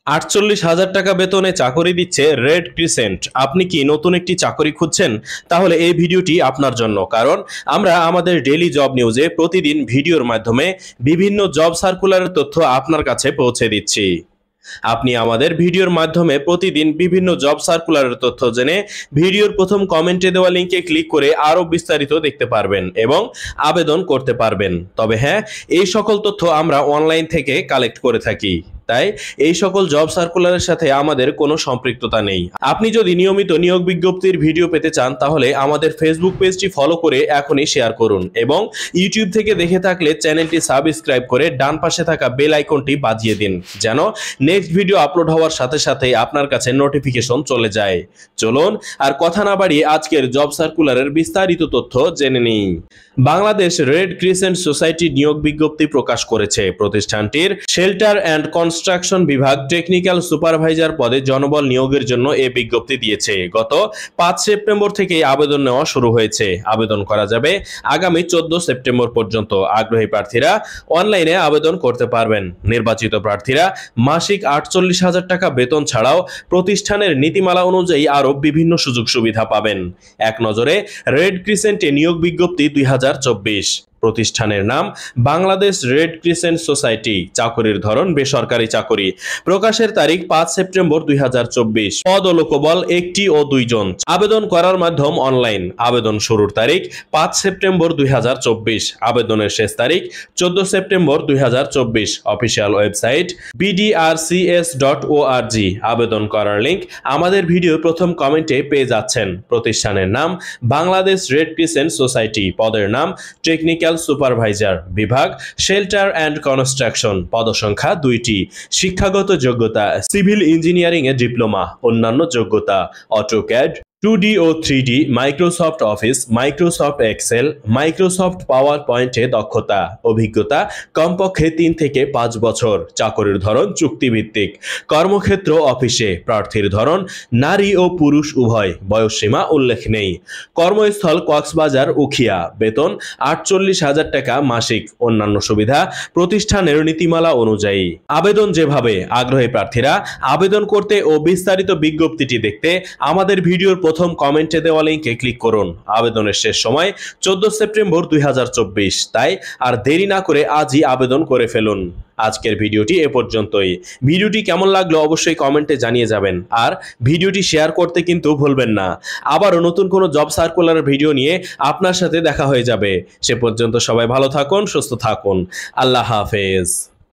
৪৮,০০০ টাকা বেতনে চাকরি দিচ্ছে রেড ক্রিসেন্ট। আপনি কি নতুন একটি চাকরি খুঁজছেন? তাহলে এই ভিডিওটি আপনার জন্য। কারণ আমরা আমাদের ডেইলি জব নিউজে প্রতিদিন ভিডিওর মাধ্যমে বিভিন্ন জব সার্কুলারের তথ্য আপনার কাছে পৌঁছে দিচ্ছি। আপনি আমাদের ভিডিওর মাধ্যমে প্রতিদিন বিভিন্ন জব সার্কুলারের তথ্য জেনে ভিডিওর প্রথম কমেন্টে দেওয়া লিঙ্কে ক্লিক করে আরও বিস্তারিত দেখতে পারবেন এবং আবেদন করতে পারবেন। তবে হ্যাঁ, এই সকল তথ্য আমরা অনলাইন থেকে কালেক্ট করে থাকি, তাই এই সকল জব সার্কুলারের সাথে আমাদের কোনো সম্পৃক্ততা নেই। আপনি যদি নিয়মিত নিয়োগ বিজ্ঞপ্তির ভিডিও পেতে চান তাহলে আমাদের ফেসবুক পেজটি ফলো করে এখনই শেয়ার করুন এবং ইউটিউব থেকে দেখে থাকলে চ্যানেলটি সাবস্ক্রাইব করে ডান পাশে থাকা বেল আইকনটি বাজিয়ে দিন, যেন নেক্সট ভিডিও আপলোড হওয়ার সাথে সাথে আপনার কাছে নোটিফিকেশন চলে যায়। চলুন আর কথা না বাড়িয়ে আজকের জব সার্কুলারের বিস্তারিত তথ্য জেনে নিই। বাংলাদেশ রেড ক্রিসেন্ট সোসাইটি নিয়োগ বিজ্ঞপ্তি প্রকাশ করেছে। প্রতিষ্ঠানটির শেল্টার অ্যান্ড কনস্ট্রাকশন বিভাগ টেকনিক্যাল সুপারভাইজার পদে জনবল নিয়োগের জন্য এই বিজ্ঞপ্তি দিয়েছে। গত ৫ সেপ্টেম্বর থেকে আবেদন নেওয়া শুরু হয়েছে। আবেদন করা যাবে আগামী ১৪ সেপ্টেম্বর পর্যন্ত। আগ্রহী প্রার্থীরা অনলাইনে আবেদন করতে পারবেন। নির্বাচিত প্রার্থীরা মাসিক ৪৮,০০০ টাকা বেতন ছাড়াও প্রতিষ্ঠানের নীতিমালা অনুযায়ী আরও বিভিন্ন সুযোগ সুবিধা পাবেন। এক নজরে রেড ক্রিসেন্টে নিয়োগ বিজ্ঞপ্তি ২০২৪। প্রতিষ্ঠানের নাম বাংলাদেশ রেড ক্রিসেন্ট সোসাইটি। চাকরির ধরন বেসরকারি চাকরি। প্রকাশের তারিখ ৫ সেপ্টেম্বর ২০২৪। পদ ও লোকবল ১টি ও ২ জন। আবেদন করার মাধ্যম অনলাইন। আবেদন শুরুর তারিখ ৫ সেপ্টেম্বর ২০২৪। আবেদনের শেষ তারিখ ১৪ সেপ্টেম্বর ২০২৪। Official website bdrcs.org। আবেদন করার লিঙ্ক আমাদের ভিডিওর প্রথম কমেন্টে পেয়ে যাচ্ছেন। প্রতিষ্ঠানের নাম বাংলাদেশ রেড ক্রিসেন্ট সোসাইটি। পদের নাম টেকনিক্যাল সুপারভাইজার। বিভাগ শেল্টার অ্যান্ড কনস্ট্রাকশন। পদসংখ্যা ২টি। শিক্ষাগত যোগ্যতা সিভিল ইঞ্জিনিয়ারিং এ ডিপ্লোমা। অন্যান্য যোগ্যতা অটোক্যাড, 2D ও 3D, Microsoft office, Microsoft Excel, Microsoft পাওয়ার পয়েন্টে দক্ষতা। অভিজ্ঞতা কমপক্ষে ৩ থেকে ৫ বছর। চাকরির ধরন চুক্তিভিত্তিক। কর্মক্ষেত্র অফিসে। প্রার্থীর ধরন নারী ও পুরুষ উভয়। বয়সসীমা উল্লেখ নেই। কর্মস্থল কক্সবাজার উখিয়া। বেতন ৪৮,০০০ টাকা মাসিক। অন্যান্য সুবিধা প্রতিষ্ঠানের নীতিমালা অনুযায়ী। আবেদন যেভাবে। আগ্রহী প্রার্থীরা আবেদন করতে ও বিস্তারিত বিজ্ঞপ্তিটি দেখতে আমাদের ভিডিওর প্রথম কমেন্টে দেওয়া লিঙ্কে ক্লিক করুন। আবেদনের শেষ সময় ১৪ সেপ্টেম্বর ২০২৪। তাই আর দেরি না করে আজই আবেদন করে ফেলুন। আজকের ভিডিওটি এ পর্যন্তই। ভিডিওটি কেমন লাগলো অবশ্যই কমেন্টে জানিয়ে যাবেন, আর ভিডিওটি শেয়ার করতে কিন্তু ভুলবেন না। আবারও নতুন কোনো জব সার্কুলার ভিডিও নিয়ে আপনার সাথে দেখা হয়ে যাবে। সে পর্যন্ত সবাই ভালো থাকুন, সুস্থ থাকুন। আল্লাহ হাফেজ।